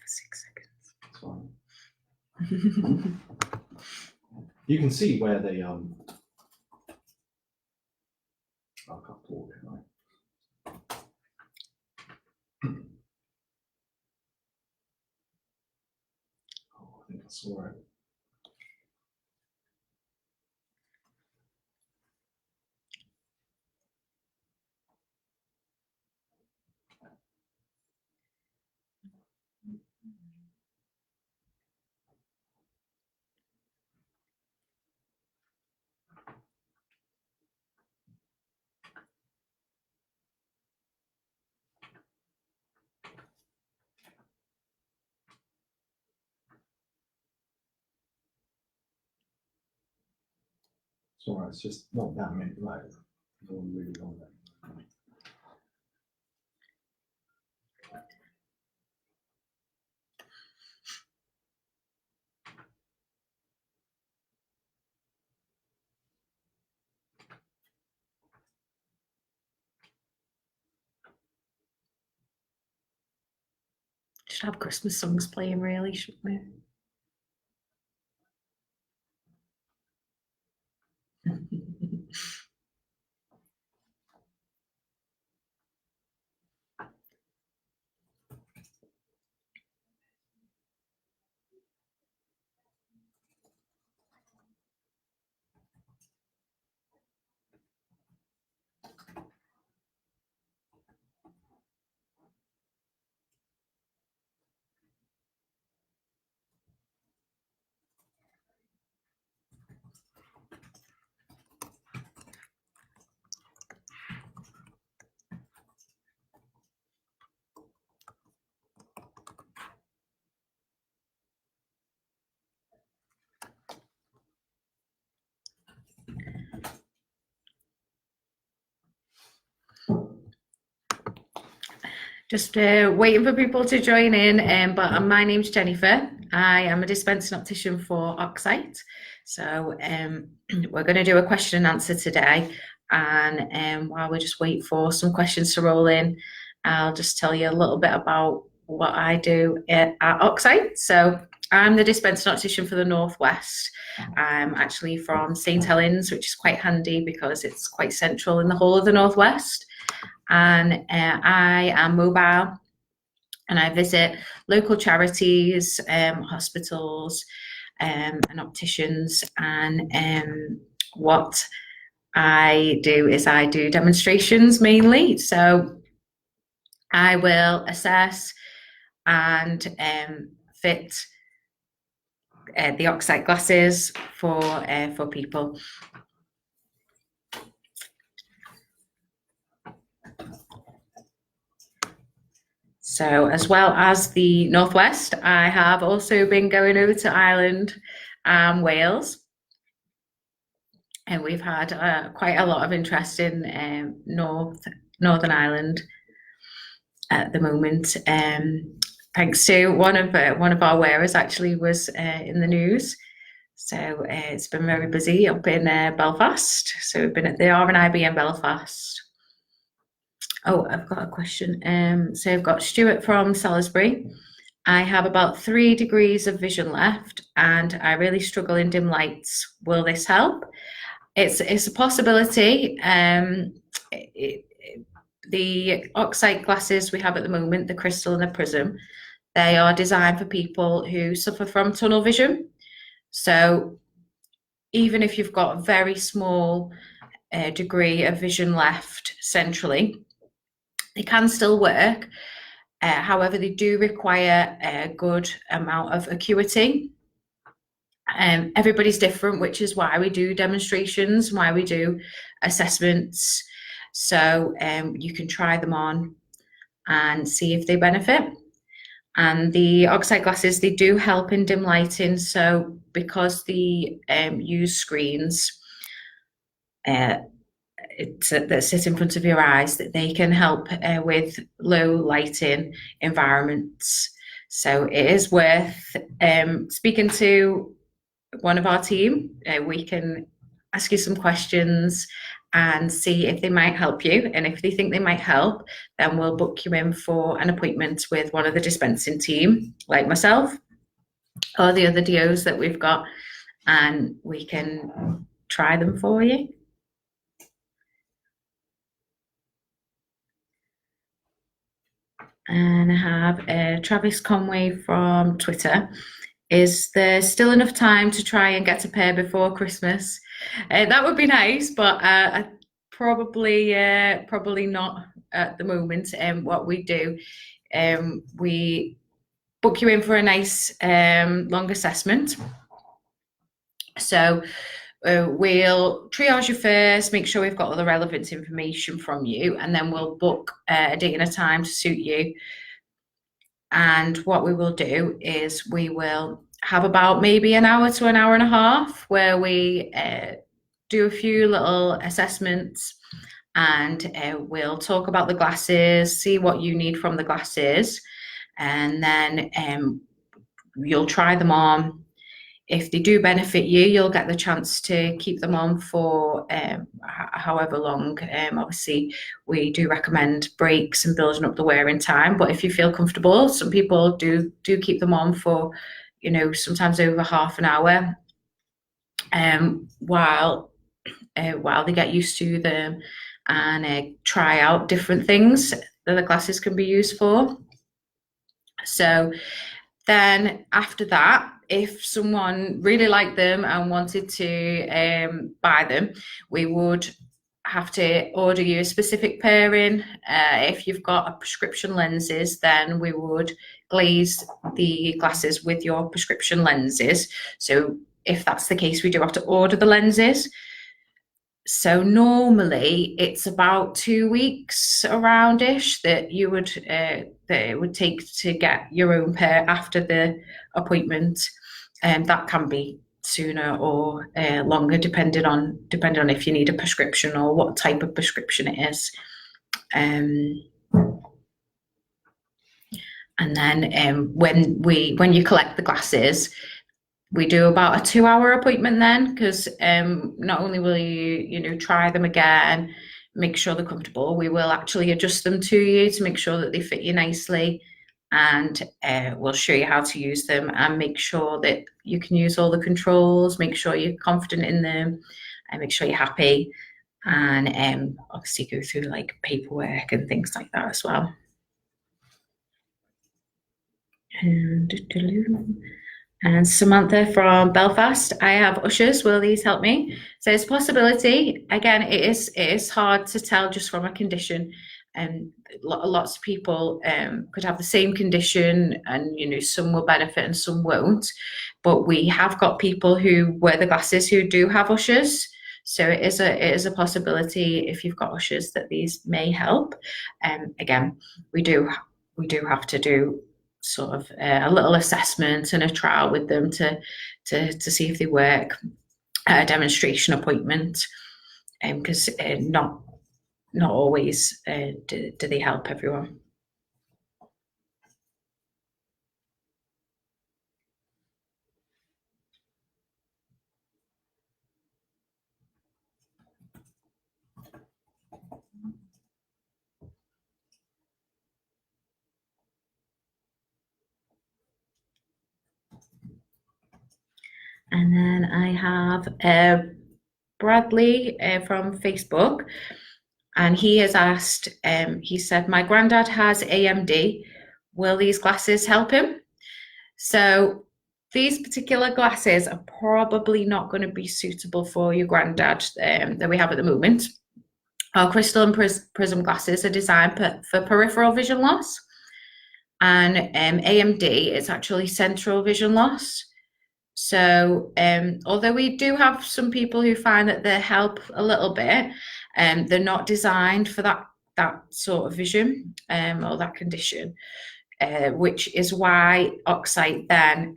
for 6 seconds. You can see where they I can't talk, can I? Oh, I think I saw it. It's all right, it's just not that many, like, really long. Should have Christmas songs playing, really, shouldn't we? Just waiting for people to join in, but my name's Jennifer. I am a dispensing optician for OXSIGHT. So we're going to do a question and answer today, and while we just wait for some questions to roll in, I'll just tell you a little bit about what I do at OXSIGHT. So I'm the dispensing optician for the Northwest. I'm actually from St Helens, which is quite handy because it's quite central in the whole of the Northwest. And I am mobile, and I visit local charities, hospitals, and opticians. And what I do is I do demonstrations mainly. So I will assess and fit the OXSIGHT glasses for people. So as well as the Northwest, I have also been going over to Ireland and Wales. And we've had quite a lot of interest in Northern Ireland at the moment. Thanks to one of our wearers actually was in the news. So it's been very busy up in Belfast. So we've been at the RNIB in Belfast. Oh, I've got a question. So I've got Stuart from Salisbury. I have about 3 degrees of vision left, and I really struggle in dim lights. Will this help? It's a possibility. The OXSIGHT glasses we have at the moment, the crystal and the prism, they are designed for people who suffer from tunnel vision. So even if you've got a very small degree of vision left centrally, they can still work. However, they do require a good amount of acuity. Everybody's different, which is why we do demonstrations, why we do assessments. So you can try them on and see if they benefit. And the OXSIGHT glasses, they do help in dim lighting. So because they use screens that sit in front of your eyes, that they can help with low lighting environments. So it is worth speaking to one of our team. We can ask you some questions and see if they might help you. And if they think they might help, then we'll book you in for an appointment with one of the dispensing team, like myself or the other DOs that we've got, and we can try them for you. And I have Travis Conway from Twitter. Is there still enough time to try and get a pair before Christmas? That would be nice, but probably not at the moment. What we do, we book you in for a nice long assessment. So we'll triage you first, make sure we've got all the relevant information from you, and then we'll book a date and a time to suit you. And what we will do is we will have about maybe an hour to an hour and a half where we do a few little assessments, and we'll talk about the glasses, see what you need from the glasses, and then you'll try them on. If they do benefit you, you'll get the chance to keep them on for however long. Obviously, we do recommend breaks and building up the wearing time, but if you feel comfortable, some people do keep them on for, sometimes over half an hour, while they get used to them and try out different things that the glasses can be used for. So then after that, if someone really liked them and wanted to buy them, we would have to order you a specific pairing. If you've got prescription lenses, then we would glaze the glasses with your prescription lenses. So if that's the case, we do have to order the lenses. So normally it's about 2 weeks around-ish that you would that it would take to get your own pair after the appointment, and that can be sooner or longer depending on if you need a prescription or what type of prescription it is. And then when you collect the glasses, we do about a 2-hour appointment then, because not only will you try them again, make sure they're comfortable, we will actually adjust them to you to make sure that they fit you nicely, and we'll show you how to use them and make sure that you can use all the controls, make sure you're confident in them, and make sure you're happy, and obviously go through like paperwork and things like that as well. And Samantha from Belfast, I have ushers, will these help me? So it's a possibility. Again, it is hard to tell just from a condition, and lots of people could have the same condition, and some will benefit and some won't. But we have got people who wear the glasses who do have ushers, so it is a possibility if you've got ushers that these may help. Again, we do have to do sort of a little assessment and a trial with them to see if they work, a demonstration appointment, because not always do they help everyone. And then I have Bradley from Facebook, and he has asked, he said, my granddad has AMD, will these glasses help him? So these particular glasses are probably not going to be suitable for your granddad that we have at the moment. Our crystal and prism glasses are designed for peripheral vision loss, and AMD is actually central vision loss. So although we do have some people who find that they help a little bit, they're not designed for that sort of vision or that condition, which is why OXSIGHT then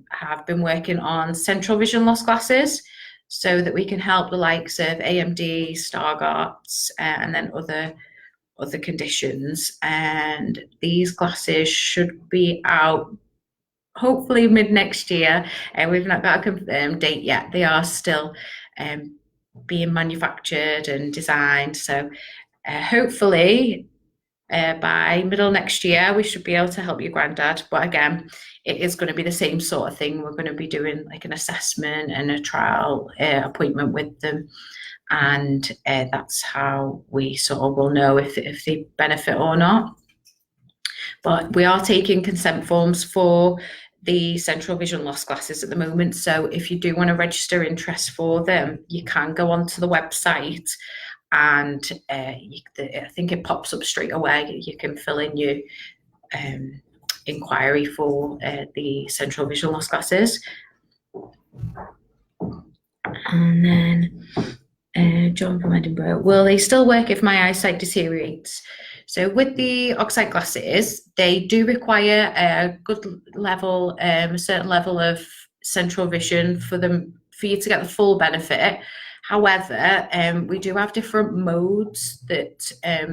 have been working on central vision loss glasses, so that we can help the likes of AMD, Stargardt's, and then other conditions. And these glasses should be out hopefully mid next year, and we've not got a confirmed date yet. They are still being manufactured and designed. So hopefully by middle next year, we should be able to help your granddad. But again, it is going to be the same sort of thing. We're going to be doing like an assessment and a trial appointment with them. And that's how we sort of will know if they benefit or not. But we are taking consent forms for the central vision loss glasses at the moment. So if you do want to register interest for them, you can go onto the website, and I think it pops up straight away. You can fill in your inquiry for the central vision loss glasses. And then John from Edinburgh, will they still work if my eyesight deteriorates? So with the OXSIGHT glasses, they do require a good level, a certain level of central vision for you to get the full benefit. However, we do have different modes that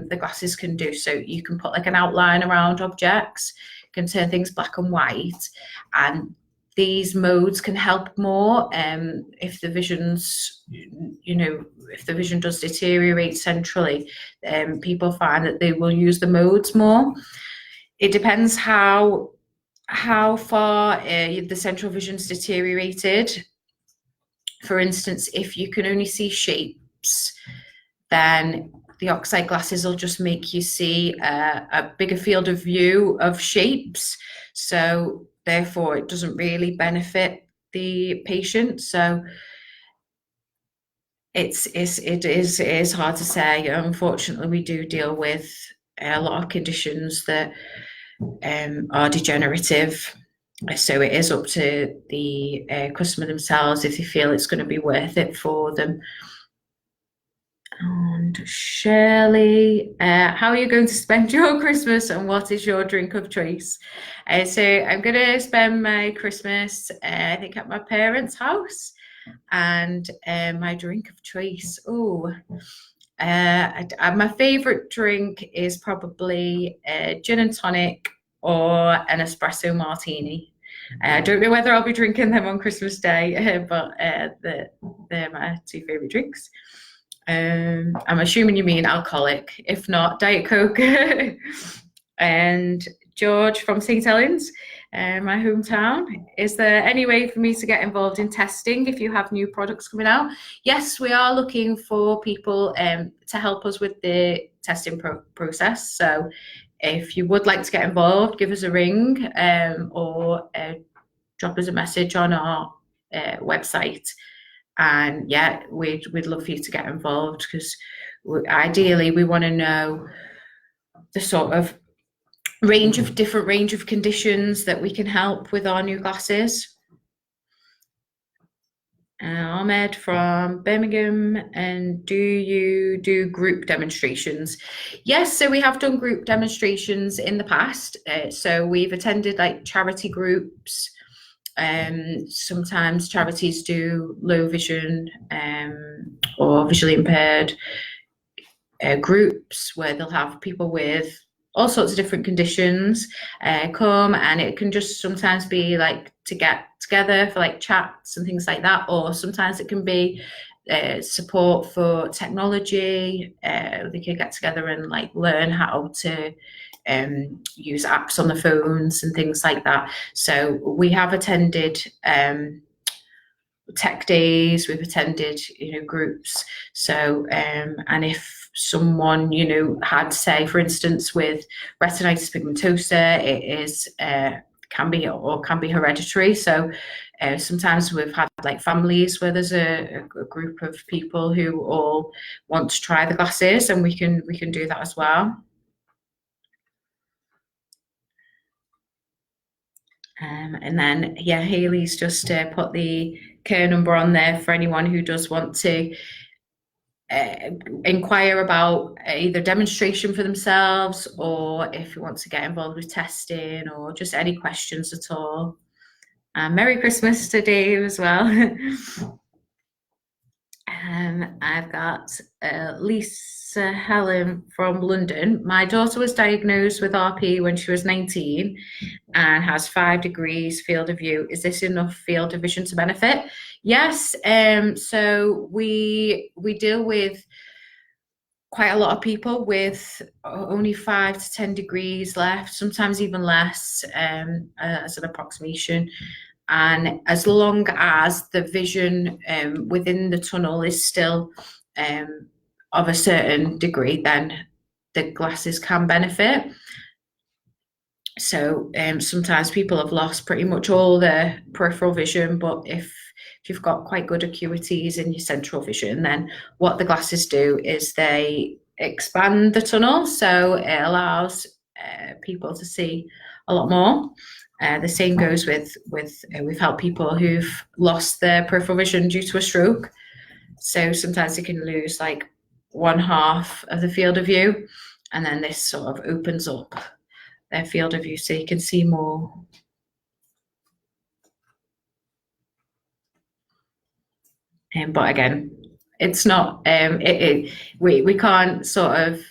the glasses can do. So you can put like an outline around objects, can turn things black and white, and these modes can help more if the vision's, if the vision does deteriorate centrally. People find that they will use the modes more. It depends how far the central vision's deteriorated. For instance, if you can only see shapes, then the OXSIGHT glasses will just make you see a bigger field of view of shapes. So therefore, it doesn't really benefit the patient. So it is hard to say. Unfortunately, we do deal with a lot of conditions that are degenerative. So it is up to the customer themselves if they feel it's going to be worth it for them. And Shirley, how are you going to spend your Christmas, and what is your drink of choice? So I'm going to spend my Christmas, I think, at my parents' house, and my drink of choice. My favourite drink is probably gin and tonic or an espresso martini. I don't know whether I'll be drinking them on Christmas Day, but they're my two favourite drinks. I'm assuming you mean alcoholic. If not, Diet Coke. And George from St. Helens, my hometown. Is there any way for me to get involved in testing if you have new products coming out? Yes, we are looking for people to help us with the testing process. So if you would like to get involved, give us a ring or drop us a message on our website. And yeah, we'd love for you to get involved, because ideally we want to know the sort of different range of conditions that we can help with our new glasses. Ahmed from Birmingham, and do you do group demonstrations? Yes, so we have done group demonstrations in the past. So we've attended like charity groups. Sometimes charities do low vision or visually impaired groups where they'll have people with all sorts of different conditions come, and it can just sometimes be like to get together for like chats and things like that, or sometimes it can be support for technology. They can get together and like learn how to use apps on the phones and things like that. So we have attended tech days, we've attended groups. So and if someone had, say for instance with retinitis pigmentosa, it is can be hereditary. So sometimes we've had like families where there's a group of people who all want to try the glasses, and we can do that as well. And then, yeah, Hayley's just put the care number on there for anyone who does want to inquire about either demonstration for themselves, or if you want to get involved with testing, or just any questions at all. Merry Christmas to Dave as well. I've got Lisa Helen from London. My daughter was diagnosed with RP when she was 19 and has 5 degrees field of view. Is this enough field of vision to benefit? Yes. So we deal with quite a lot of people with only 5 to 10 degrees left, sometimes even less, as an approximation. And as long as the vision within the tunnel is still of a certain degree, then the glasses can benefit. So sometimes people have lost pretty much all their peripheral vision, but if you've got quite good acuities in your central vision, then what the glasses do is they expand the tunnel, so it allows people to see a lot more. The same goes with we've helped people who've lost their peripheral vision due to a stroke. So sometimes they can lose like 1/2 of the field of view, and then this sort of opens up their field of view so you can see more. But again, it's not. We can't sort of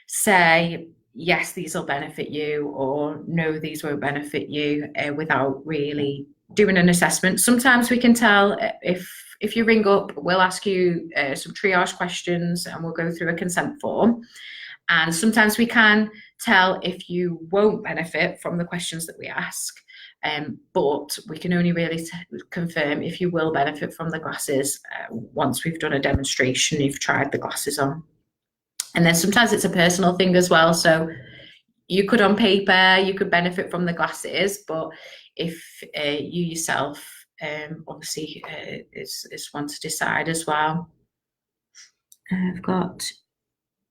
say yes, these will benefit you, or no, these won't benefit you, without really doing an assessment. Sometimes we can tell if you ring up, we'll ask you some triage questions, and we'll go through a consent form. And sometimes we can tell if you won't benefit from the questions that we ask, but we can only really confirm if you will benefit from the glasses once we've done a demonstration, you've tried the glasses on. And then sometimes it's a personal thing as well. So you could, on paper, you could benefit from the glasses, but if you yourself, obviously, it's one to decide as well. I've got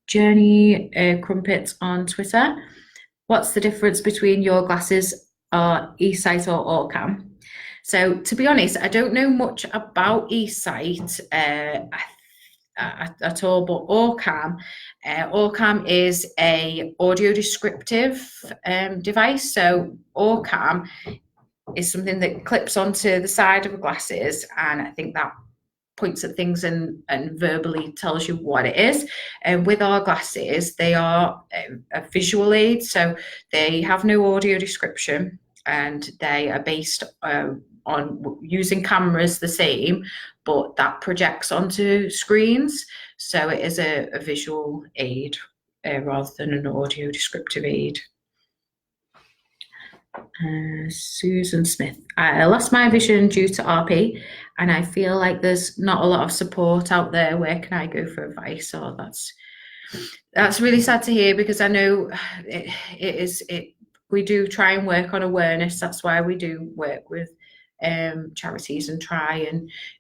Jenny Crumpets on Twitter. What's the difference between your glasses or eSight or Orcam? So to be honest, I don't know much about eSight at all, but Orcam is a audio descriptive device. So Orcam is something that clips onto the side of glasses, and I think that points at things and verbally tells you what it is. And with our glasses, they are a visual aid, so they have no audio description, and they are based on using cameras the same, but that projects onto screens. So it is a visual aid rather than an audio descriptive aid. Susan Smith. I lost my vision due to RP, and I feel like there's not a lot of support out there. Where can I go for advice? Or that's really sad to hear, because I know we do try and work on awareness. That's why we do work with charities and try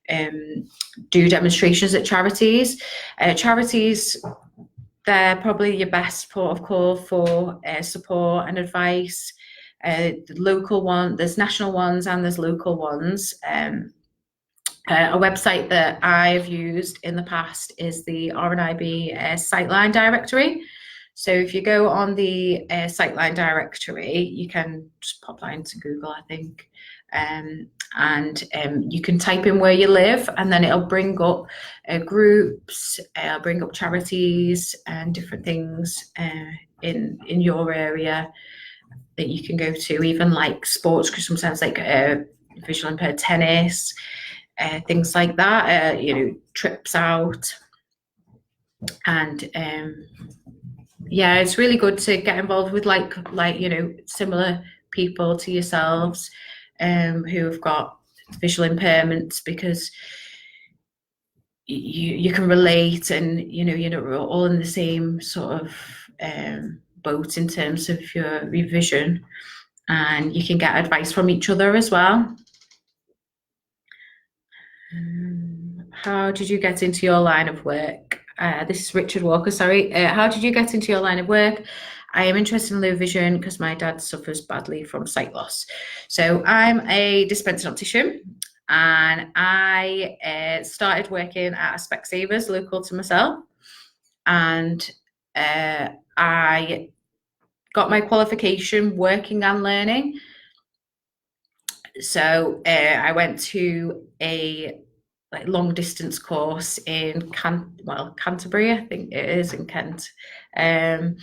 and do demonstrations at charities. Charities, they're probably your best port of call for support and advice. The local one, there's national ones and there's local ones. A website that I've used in the past is the RNIB Sightline directory. So if you go on the Sightline directory, you can just pop that into Google, I think, and you can type in where you live, and then it'll bring up groups, it'll bring up charities and different things in your area that you can go to, even like sports, because sometimes like visual impaired tennis, things like that, trips out. And yeah, it's really good to get involved with like similar people to yourselves who have got visual impairments, because you can relate, and we're all in the same sort of boat in terms of your vision, and you can get advice from each other as well. How did you get into your line of work? This is Richard Walker, sorry. How did you get into your line of work? I am interested in low vision because my dad suffers badly from sight loss. So I'm a dispensing optician, and I started working at a Specsavers local to myself, and I got my qualification working and learning. So I went to a like long distance course in Canterbury, I think it is, in Kent. And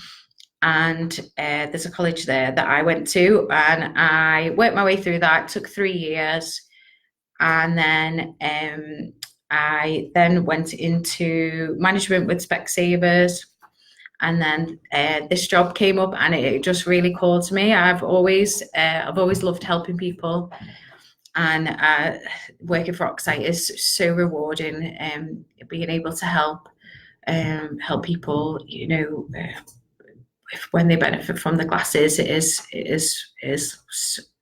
there's a college there that I went to, and I worked my way through that. It took 3 years, and then I then went into management with Specsavers, and then this job came up, and it just really called to me. I've always loved helping people, and working for OXSIGHT is so rewarding. Being able to help people, you know, when they benefit from the glasses, it is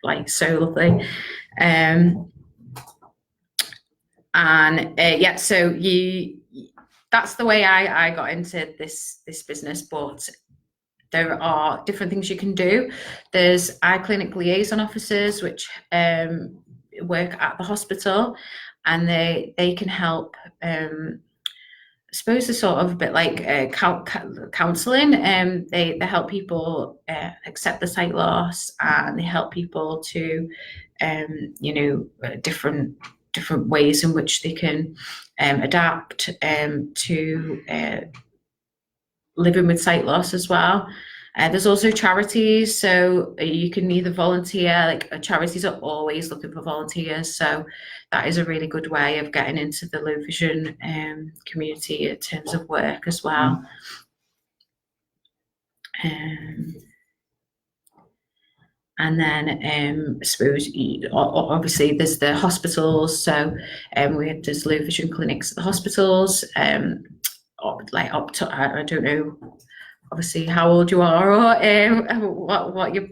like so lovely. Yeah, so that's the way I got into this business. But there are different things you can do. There's eye clinic liaison officers, which work at the hospital, and they can help. I suppose they're sort of a bit like counselling. They help people accept the sight loss, and they help people to, you know, different ways in which they can adapt to living with sight loss as well. There's also charities, so you can either volunteer. Like charities are always looking for volunteers, so that is a really good way of getting into the low vision community in terms of work as well. And then I suppose obviously there's the hospitals, so there's low vision clinics at the hospitals. Like up to, I don't know, obviously how old you are, or what you're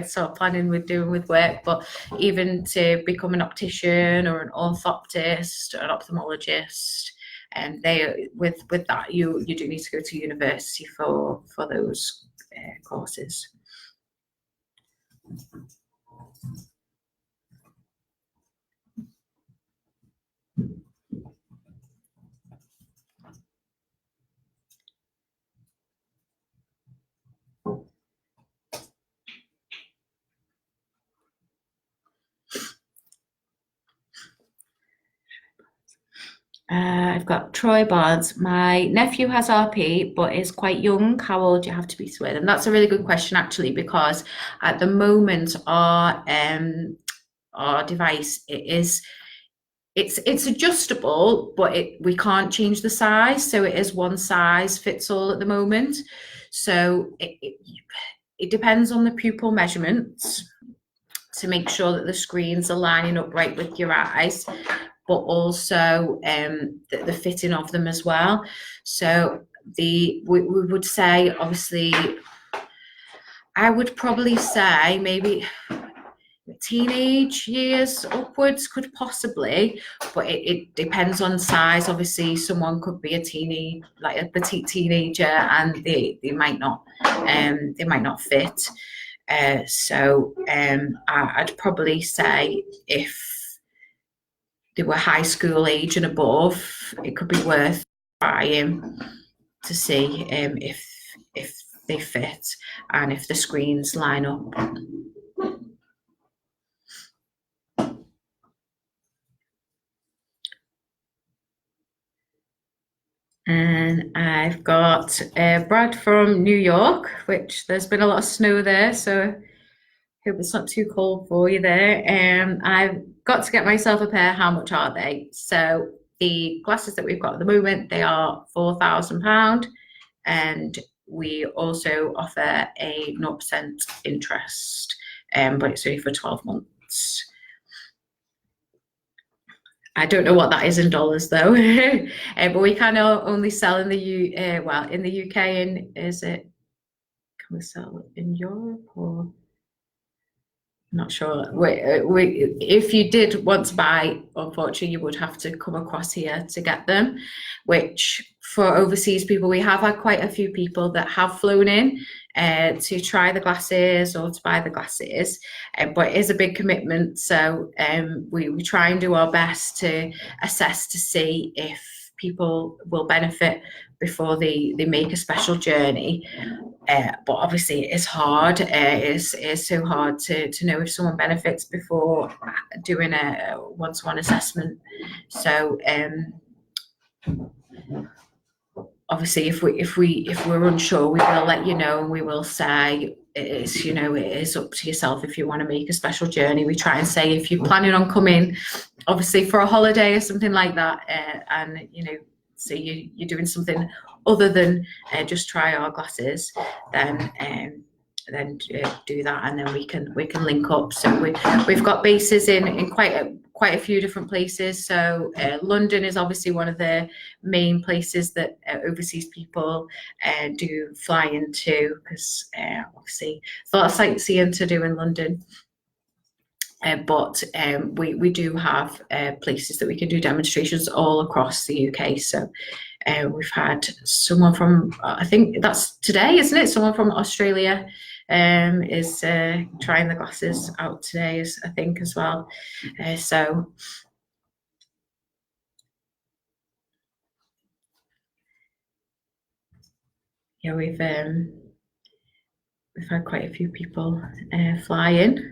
sort of planning with doing with work, but even to become an optician or an orthoptist or an ophthalmologist, and they with that you do need to go to university for those courses. I've got Troy Barnes. My nephew has RP, but is quite young. How old do you have to be to wear them? That's a really good question, actually, because at the moment our device it's adjustable, but we can't change the size, so it is one size fits all at the moment. So it depends on the pupil measurements to make sure that the screens are lining up right with your eyes, but also the fitting of them as well. So we would say, obviously, I would probably say maybe teenage years upwards could possibly, but it depends on size. Obviously, someone could be a petite teenager, and they might not fit. So I'd probably say if they were high school age and above, it could be worth trying to see if they fit and if the screens line up. And I've got Brad from New York, which there's been a lot of snow there, so hope it's not too cold for you there. I've got to get myself a pair. How much are they? So the glasses that we've got at the moment, they are £4,000, and we also offer a 0% interest, but it's only for 12 months. I don't know what that is in dollars though, but we can only sell in the in the UK. And can we sell in Europe, or? Not sure. If you did want to buy, unfortunately, you would have to come across here to get them, which for overseas people, we have had quite a few people that have flown in to try the glasses or to buy the glasses, but it is a big commitment. So we try and do our best to assess to see if people will benefit before they make a special journey. But obviously it is hard. It's so hard to know if someone benefits before doing a one-to-one assessment. So obviously if we're unsure, we will let you know, and we will say it is up to yourself if you want to make a special journey. We try and say if you're planning on coming, obviously for a holiday or something like that, and so you're doing something other than just try our glasses, then do that, and then we can link up. So we've got bases in quite a few different places. So London is obviously one of the main places that overseas people do fly into, because obviously there's a lot of sightseeing to do in London. But we do have places that we can do demonstrations all across the UK. So we've had someone from, I think that's today, isn't it? Someone from Australia is trying the glasses out today, I think, as well. So yeah, we've had quite a few people fly in.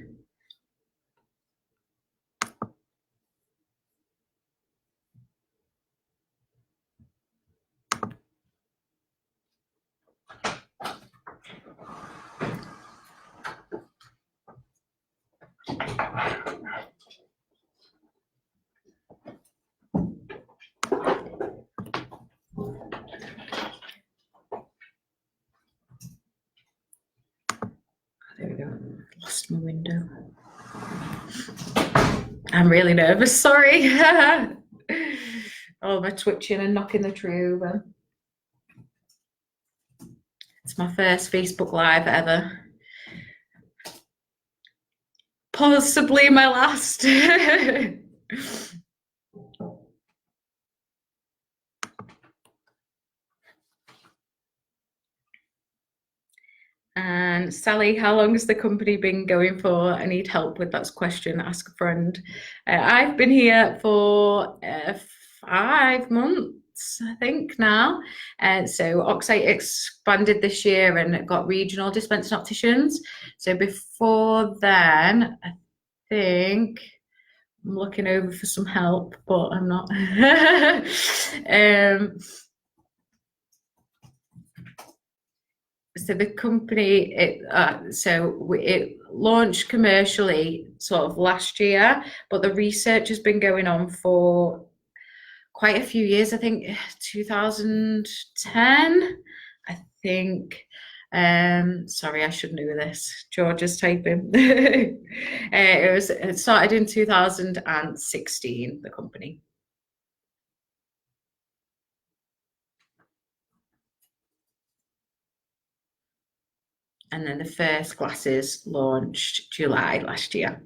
There we go. Lost my window. I'm really nervous, sorry. Oh, my twitching and knocking the tree over. It's my first Facebook Live ever. Possibly my last. And Sally, how long has the company been going for? I need help with that question. Ask a friend. I've been here for 5 months, I think, now. So OXSIGHT expanded this year and got regional dispensing opticians. So before then, I think I'm looking over for some help, but I'm not. So the company, it launched commercially sort of last year, but the research has been going on for quite a few years. I think 2010, I think. Sorry, I should know this. George is typing. It started in 2016, the company. And then the first glasses launched July last year.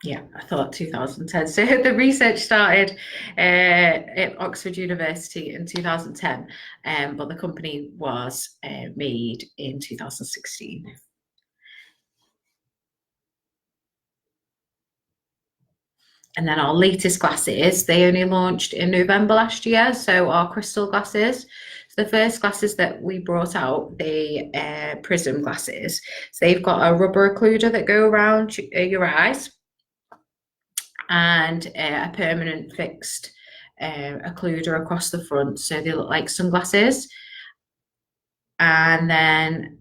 Yeah, I thought 2010. So the research started at Oxford University in 2010, but the company was made in 2016. And then our latest glasses, they only launched in November last year, so our crystal glasses. So the first glasses that we brought out, the prism glasses, so they've got a rubber occluder that go around your eyes, and a permanent fixed occluder across the front, so they look like sunglasses. And then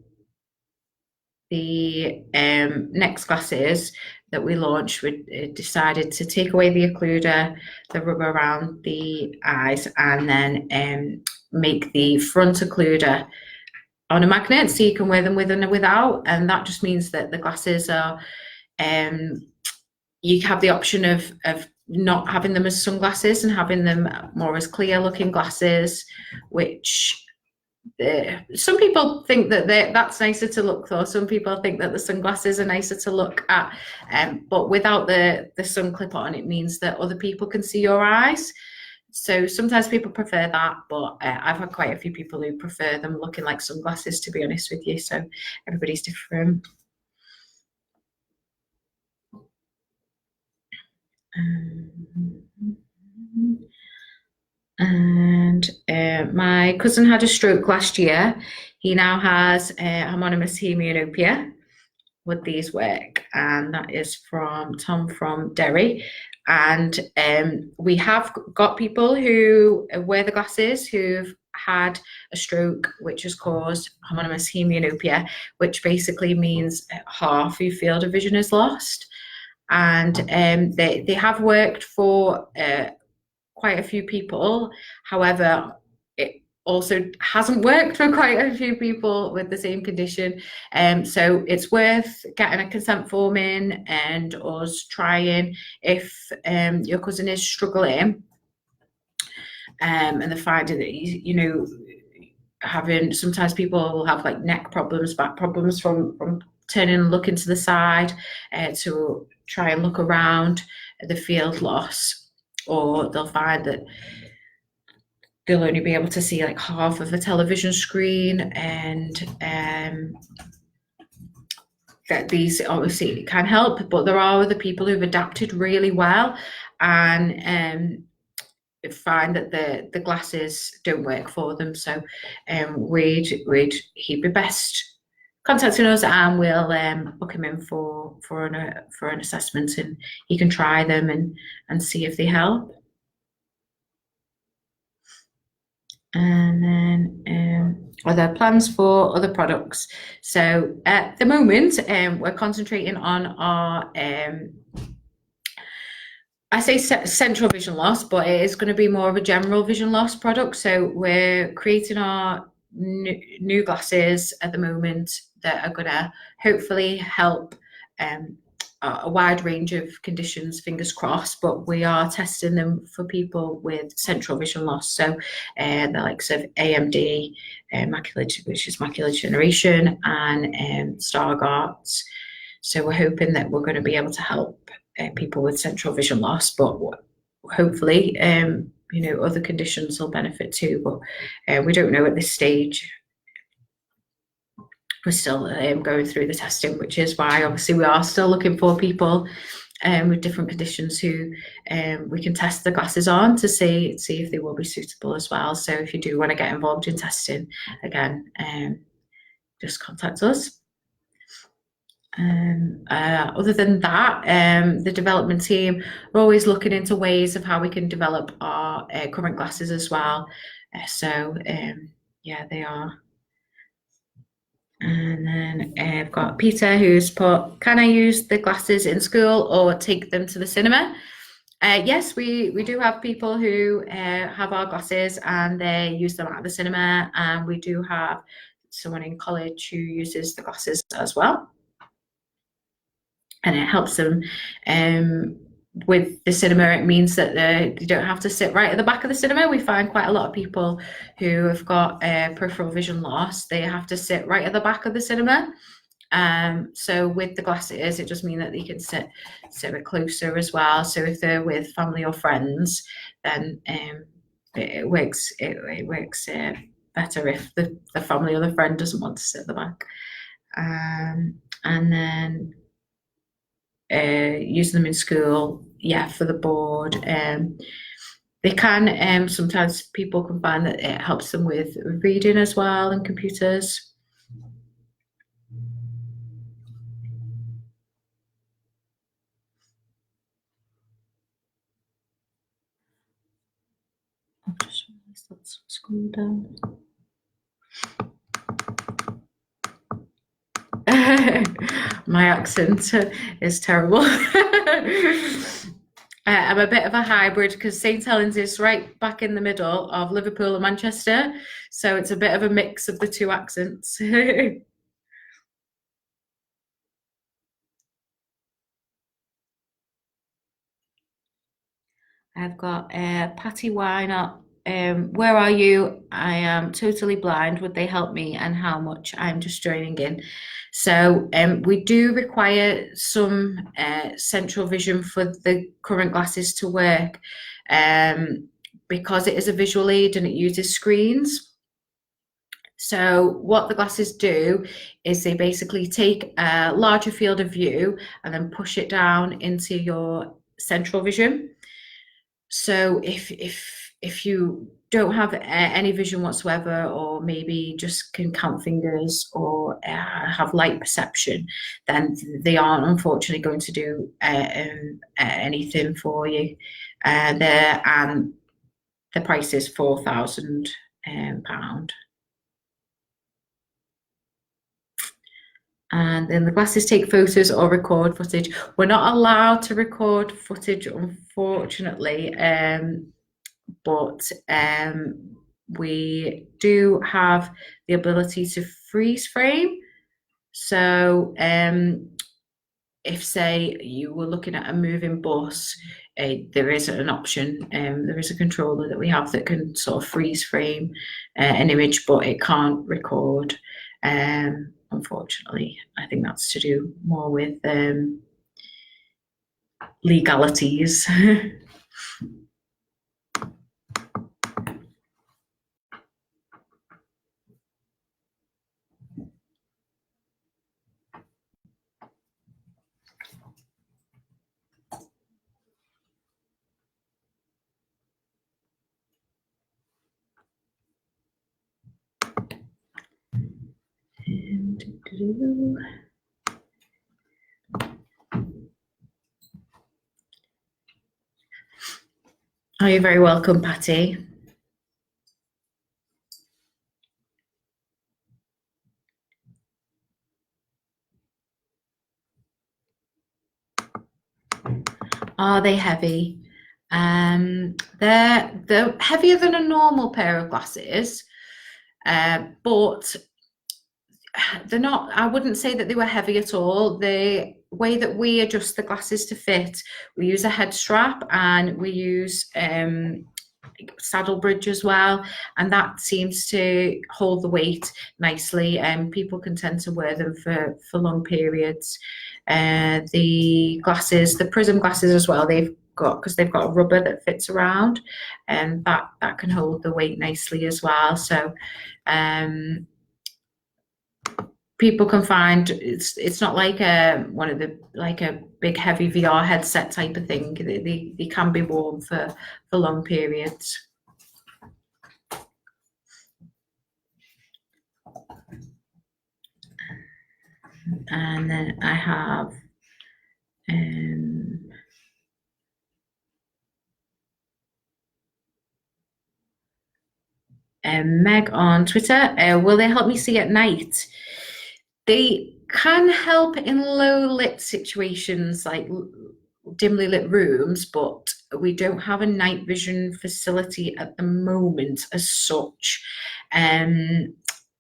the next glasses that we launched, we decided to take away the occluder, the rubber around the eyes, and then make the front occluder on a magnet, so you can wear them with and without. And that just means that the glasses are you have the option of not having them as sunglasses and having them more as clear looking glasses, which some people think that that's nicer to look for. Some people think that the sunglasses are nicer to look at, but without the sun clip on, it means that other people can see your eyes. So sometimes people prefer that, but I've had quite a few people who prefer them looking like sunglasses, to be honest with you. So everybody's different. And my cousin had a stroke last year. He now has homonymous hemianopia. Would these work? And that is from Tom from Derry. And we have got people who wear the glasses who've had a stroke which has caused homonymous hemianopia, which basically means half your field of vision is lost. And they have worked for quite a few people. However, it also hasn't worked for quite a few people with the same condition. So it's worth getting a consent form in and us trying if your cousin is struggling and they're finding that, you know, having, sometimes people will have like neck problems, back problems from turning and looking to the side to try and look around the field loss, or they'll find that they'll only be able to see like half of the television screen, and that these obviously can help, but there are other people who've adapted really well and find that the glasses don't work for them. So he'd be best contacting us, and we'll book him in for an assessment, and he can try them and see if they help. And then are there plans for other products? So at the moment, we're concentrating on our I say central vision loss, but it is going to be more of a general vision loss product. So we're creating our new glasses at the moment that are going to hopefully help a wide range of conditions, fingers crossed, but we are testing them for people with central vision loss. So the likes of AMD, which is macular degeneration, and Stargardt's. So we're hoping that we're going to be able to help people with central vision loss, but hopefully, you know, other conditions will benefit too, but we don't know at this stage. We're still going through the testing, which is why obviously we are still looking for people with different conditions who we can test the glasses on to see if they will be suitable as well. So if you do want to get involved in testing, again, just contact us. Other than that, the development team are always looking into ways of how we can develop our current glasses as well. Yeah, they are. And then I've got Peter who's put, can I use the glasses in school or take them to the cinema? Yes, we do have people who have our glasses and they use them at the cinema, and we do have someone in college who uses the glasses as well. And it helps them with the cinema. It means that they don't have to sit right at the back of the cinema. We find quite a lot of people who have got peripheral vision loss, they have to sit right at the back of the cinema. So with the glasses, it just means that they can sit a bit closer as well. So if they're with family or friends, then it works better if the family or the friend doesn't want to sit at the back. And then using them in school, yeah, for the board. They can, sometimes people can find that it helps them with reading as well and computers. I'll just scroll down. My accent is terrible. I'm a bit of a hybrid because St Helens is right back in the middle of Liverpool and Manchester, so it's a bit of a mix of the two accents. I've got Patty Wynot where are you? I am totally blind. Would they help me? And how much? I'm just joining in. So we do require some central vision for the current glasses to work, because it is a visual aid and it uses screens. So what the glasses do is they basically take a larger field of view and then push it down into your central vision. So if you don't have any vision whatsoever, or maybe just can count fingers, or have light perception, then they aren't unfortunately going to do anything for you. The price is £4,000. And then the glasses take photos or record footage. We're not allowed to record footage, unfortunately, but we do have the ability to freeze frame. So if, say, you were looking at a moving bus, there is an option, there is a controller that we have that can sort of freeze frame an image, but it can't record. Unfortunately, I think that's to do more with legalities. Oh, you're very welcome, Patty. Are they heavy? They're heavier than a normal pair of glasses, but they're not, I wouldn't say that they were heavy at all. The way that we adjust the glasses to fit, we use a head strap and we use saddle bridge as well, and that seems to hold the weight nicely, and people can tend to wear them for long periods. The glasses, the prism glasses as well, because they've got a rubber that fits around, and that can hold the weight nicely as well. So people can find it's not like a big heavy VR headset type of thing. They can be worn for long periods. And then I have Meg on Twitter. Will they help me see at night? They can help in low lit situations, like dimly lit rooms, but we don't have a night vision facility at the moment as such.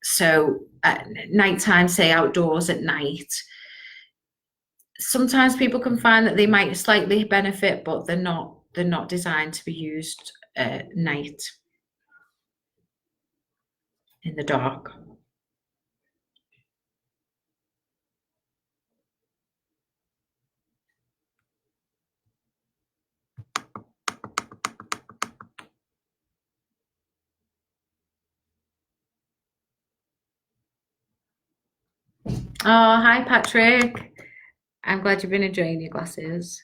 So at nighttime, say outdoors at night, sometimes people can find that they might slightly benefit, but they're not designed to be used at night in the dark. Oh, hi, Patrick. I'm glad you've been enjoying your glasses.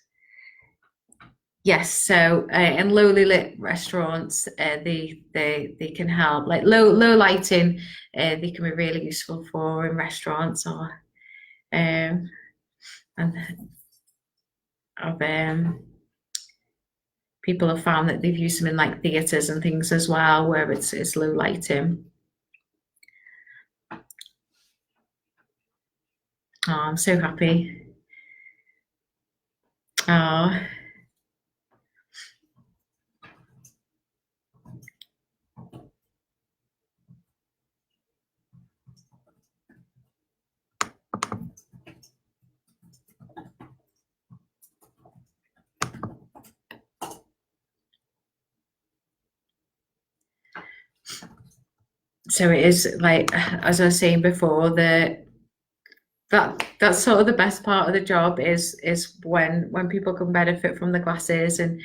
Yes, so in lowly lit restaurants, they can help. Like low lighting, they can be really useful for in restaurants, or and people have found that they've used them in like theatres and things as well, where it's low lighting. Oh, I'm so happy. Oh. so it is like, as I was saying before, that's sort of the best part of the job is when people can benefit from the glasses and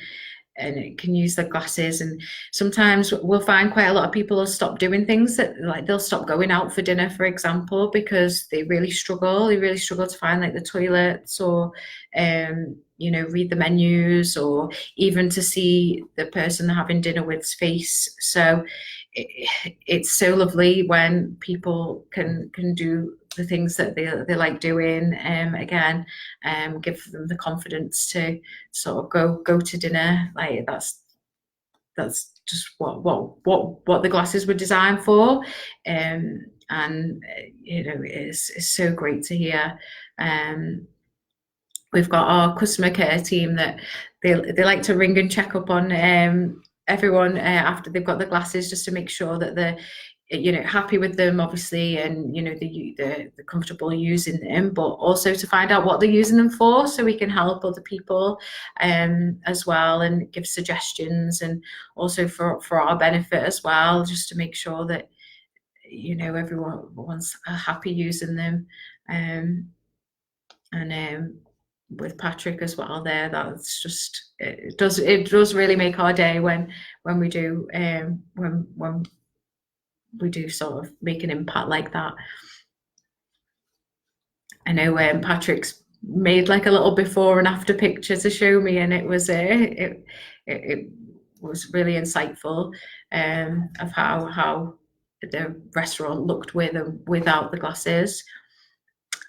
it can use the glasses. And sometimes we'll find quite a lot of people will stop doing things, that like they'll stop going out for dinner, for example, because they really struggle to find like the toilets, or you know, read the menus, or even to see the person they're having dinner with's face. So it's so lovely when people can do the things that they like doing, again, give them the confidence to sort of go to dinner. Like that's just what the glasses were designed for. And you know, it's so great to hear. We've got our customer care team that they like to ring and check up on everyone after they've got the glasses, just to make sure that they're, you know, happy with them, obviously, and you know, they're comfortable using them, but also to find out what they're using them for, so we can help other people as well, and give suggestions, and also for our benefit as well, just to make sure that, you know, everyone's happy using them. And with Patrick as well there, that's just, it does really make our day when we do when we do sort of make an impact like that. I know Patrick's made like a little before and after picture to show me, and it was it was really insightful of how the restaurant looked with and without the glasses.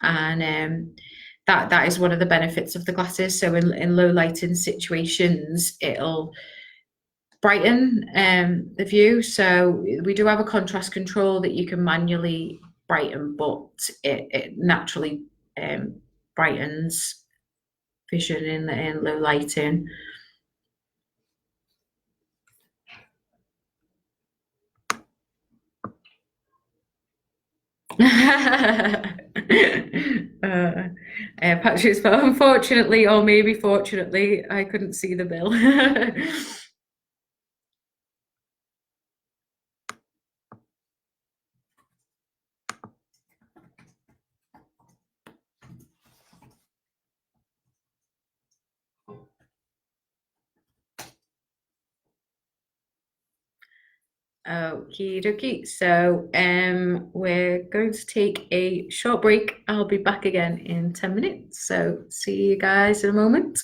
And that is one of the benefits of the glasses. So in low lighting situations, it'll brighten the view. So we do have a contrast control that you can manually brighten, but it naturally brightens vision in low lighting. Patrick's, but unfortunately, or maybe fortunately, I couldn't see the bill. Okie dokie. So we're going to take a short break. I'll be back again in 10 minutes. So see you guys in a moment.